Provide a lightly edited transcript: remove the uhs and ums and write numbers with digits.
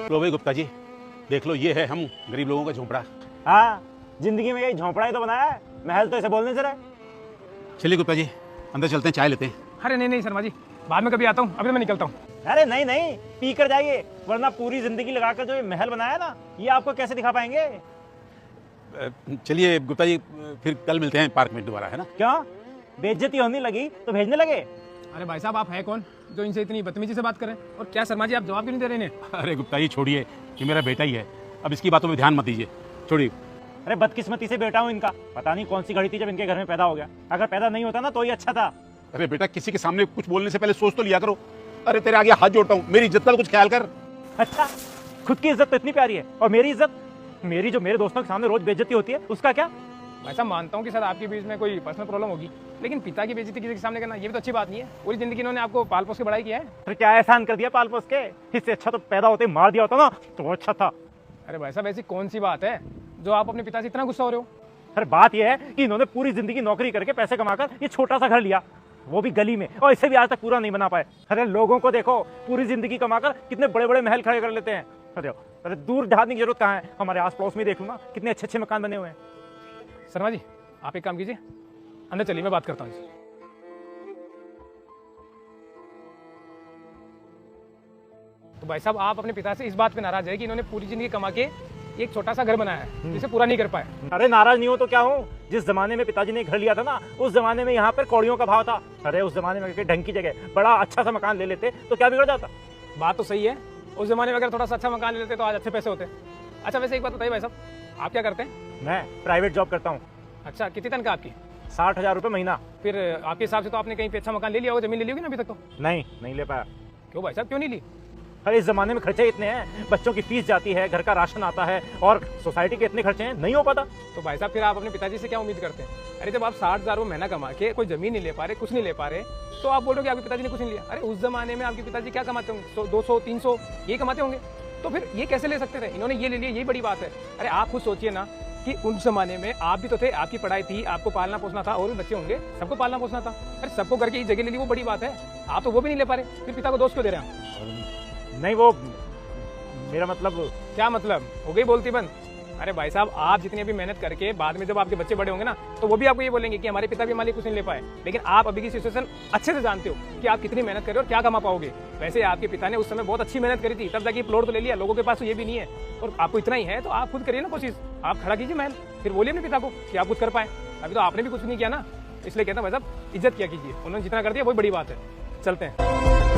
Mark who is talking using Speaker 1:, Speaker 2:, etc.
Speaker 1: लो भाई गुप्ता जी, देख लो ये है हम गरीब लोगों का झोंपड़ा।
Speaker 2: हाँ, जिंदगी में यही झोंपड़ा ही तो बनाया है, महल तो ऐसे बोलने से रहे।
Speaker 1: चलिए गुप्ता जी, अंदर चलते हैं, चाय लेते हैं।
Speaker 3: अरे नहीं नहीं शर्मा जी, बाद में कभी आता हूँ, अभी तो मैं निकलता हूँ।
Speaker 2: अरे नहीं नहीं, पी कर जाइए, वरना पूरी जिंदगी लगाकर जो ये महल बनाया ना, ये आपको कैसे दिखा पाएंगे।
Speaker 1: चलिए गुप्ता जी, फिर कल मिलते हैं पार्क में दोबारा, है ना?
Speaker 2: क्यों, बेइज्जती होने लगी तो भेजने लगे?
Speaker 3: अरे भाई साहब, आप है कौन जो इनसे इतनी बदतमीजी से बात करें? और क्या शर्मा जी, आप जवाब क्यों नहीं दे रहे इन्हें?
Speaker 1: अरे गुप्ता जी छोड़िए, ये मेरा बेटा ही है, अब इसकी बातों में ध्यान मत दीजिए, छोड़िए।
Speaker 2: अरे बदकिस्मती से बेटा हूँ इनका, पता नहीं कौन सी घड़ी थी जब इनके घर में पैदा हो गया। अगर पैदा नहीं होता ना तो ही अच्छा था।
Speaker 1: अरे बेटा, किसी के सामने कुछ बोलने से पहले सोच तो लिया करो। अरे तेरे आगे हाथ जोड़ता हूँ, मेरी इज्जत का कुछ ख्याल कर।
Speaker 2: अच्छा, खुद की इज्जत तो इतनी प्यारी है, और मेरी इज्जत, मेरी जो मेरे दोस्तों के सामने रोज बेइज्जती होती है, उसका क्या?
Speaker 3: भाई साहब, मानता हूँ कि सर आपके बीच में कोई पर्सनल प्रॉब्लम होगी, लेकिन पिता की बेइज्जती किसी के सामने करना ये भी तो अच्छी बात नहीं है। पूरी जिंदगी इन्होंने आपको पाल पोस के बड़ाई किया है।
Speaker 2: फिर क्या एहसान कर दिया पाल पोस के? इससे अच्छा तो पैदा होते ही मार दिया होता ना तो अच्छा था।
Speaker 3: अरे भाई साहब, ऐसी कौन सी बात है जो आप अपने पिता से इतना गुस्सा हो रहे हो?
Speaker 2: अरे बात यह है कि इन्होंने पूरी जिंदगी नौकरी करके पैसे कमाकर ये छोटा सा घर लिया, वो भी गली में, और इसे भी आज तक पूरा नहीं बना पाए। अरे लोगों को देखो, पूरी जिंदगी कमाकर कितने बड़े बड़े महल खड़े कर लेते हैं। अरे दूर जहाज की जरूरत कहाँ है, हमारे आस पड़ोस में देख लो ना, कितने अच्छे अच्छे मकान बने हुए हैं।
Speaker 3: शर्मा जी, आप एक काम कीजिए, अंदर चलिए, मैं बात करता हूँ। तो भाई साहब, आप अपने पिता से इस बात पे नाराज है कि इन्होंने पूरी जिंदगी कमा के एक छोटा सा घर बनाया है जिसे पूरा नहीं कर पाए।
Speaker 2: अरे नाराज नहीं हो तो क्या हूँ, जिस जमाने में पिताजी ने घर लिया था ना, उस जमाने में यहाँ पर कौड़ियों का भाव था। अरे उस जमाने में ढंग की जगह बड़ा अच्छा सा मकान ले लेते तो क्या बिगड़ जाता।
Speaker 3: बात तो सही है, उस जमाने में अगर थोड़ा सा अच्छा मकान ले लेते तो आज अच्छे पैसे होते। अच्छा वैसे एक बात बताइए भाई साहब, आप क्या करते हैं?
Speaker 2: मैं प्राइवेट जॉब करता हूँ।
Speaker 3: अच्छा, कितनी तनख्वाह आपकी?
Speaker 2: 60,000 रुपये महीना।
Speaker 3: फिर आपके हिसाब से तो आपने कहीं पे अच्छा मकान ले लिया होगा, जमीन ले ली होगी ना अभी तक तो?
Speaker 2: नहीं ले पाया।
Speaker 3: क्यों भाई साहब, क्यों नहीं ली?
Speaker 2: अरे इस जमाने में खर्चे इतने हैं, बच्चों की फीस जाती है, घर का राशन आता है, और सोसाइटी के इतने खर्चे हैं, नहीं हो पाता।
Speaker 3: तो भाई साहब, फिर आप अपने पिताजी से क्या उम्मीद करते हैं? अरे जब आप 60,000 महीना कमा के कोई जमीन नहीं ले पा रहे, कुछ नहीं ले पा रहे, तो आप बोल रहे हो कि आपके पिताजी ने कुछ नहीं लिया। अरे उस जमाने में आपके पिताजी क्या कमाते होंगे? 200 300 ये कमाते होंगे, तो फिर ये कैसे ले सकते थे? इन्होंने ये ले लिया, यही बड़ी बात है। अरे आप खुद सोचिए ना कि उस जमाने में आप भी तो थे, आपकी पढ़ाई थी, आपको पालना पोसना था, और भी बच्चे होंगे, सबको पालना पोसना था। अरे सबको करके ये जगह ले ली, वो बड़ी बात है। आप तो वो भी नहीं ले पा रहे, फिर पिता को दोष क्यों दे रहे हैं?
Speaker 2: नहीं, वो मेरा मतलब।
Speaker 3: क्या मतलब? हो गई बोलती बंद? अरे भाई साहब, आप जितनी भी मेहनत करके बाद में जब आपके बच्चे बड़े होंगे ना, तो वो भी आपको ये बोलेंगे कि हमारे पिता भी हमारे लिए कुछ नहीं ले पाए। लेकिन आप अभी की सिचुएशन अच्छे से जानते हो कि आप कितनी मेहनत कर रहे हो और क्या कमा पाओगे। वैसे आपके पिता ने उस समय बहुत अच्छी मेहनत करी थी, तब जाके प्लॉट तो ले लिया। लोगों के पास तो ये भी नहीं है, और आपको इतना ही है तो आप खुद करिए ना कोशिश, आप खड़ा कीजिए महल, फिर बोलिए अपने पिता को कि आप कुछ कर पाए। अभी तो आपने भी कुछ नहीं किया ना, इसलिए कहता हूं भाई साहब, इज्जत किया कीजिए। उन्होंने जितना कर दिया वही बड़ी बात है। चलते हैं।